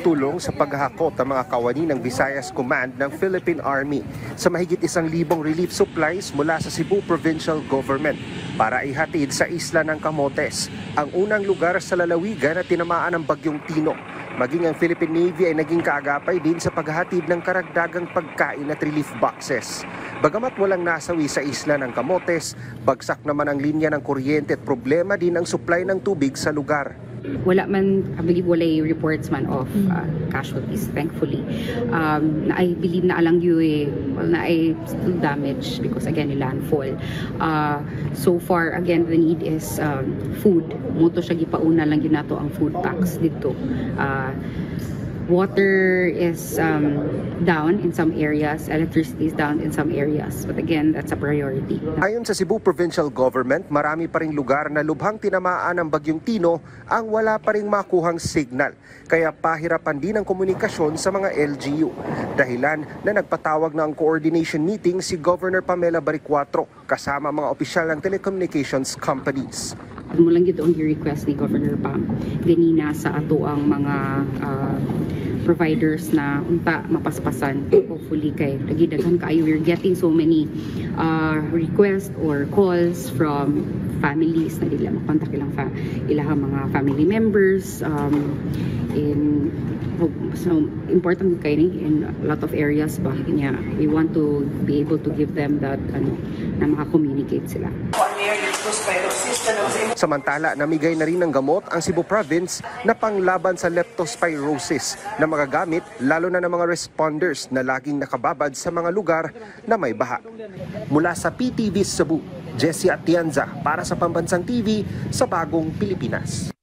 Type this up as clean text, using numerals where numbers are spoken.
tumutulong sa paghahakot ng mga kawani ng Visayas Command ng Philippine Army sa mahigit 1,000 relief supplies mula sa Cebu Provincial Government para ihatid sa isla ng Camotes, ang unang lugar sa lalawigan na tinamaan ng Bagyong Tino. Maging ang Philippine Navy ay naging kaagapay din sa paghahatid ng karagdagang pagkain at relief boxes. Bagamat walang nasawi sa isla ng Camotes, bagsak naman ang linya ng kuryente at problema din ang supply ng tubig sa lugar. Wala man, I believe wala reports man of casualties, thankfully. I believe na alang na ay still damage because again, landfall. So far, again, the need is food. Muto siya gipauna lang yun nato ang food packs dito. Water is down in some areas, electricity is down in some areas, but again, that's a priority. Ayon sa Cebu Provincial Government, marami pa ring lugar na lubhang tinamaan ng Bagyong Tino ang wala pa ring makuhang signal, kaya pahirapan din ang komunikasyon sa mga LGU. Dahilan na nagpatawag na ang coordination meeting si Governor Pamela Baricuatro kasama mga opisyal ng telecommunications companies. Mulang yun ang request ni Governor Pam ganina sa ato ang mga providers na unta mapaspasan. Hopefully kay nagidaghan kaayo, we're getting so many requests or calls from families na dila makontak ilang mga family members so important kay ni in a lot of areas ba niya, we want to be able to give them that na maka-communicate sila. Samantala, namigay na rin ng gamot ang Cebu Province na panglaban sa leptospirosis na magagamit lalo na ng mga responders na laging nakababad sa mga lugar na may baha. Mula sa PTV Cebu, Jessie Atienza para sa Pambansang TV sa Bagong Pilipinas.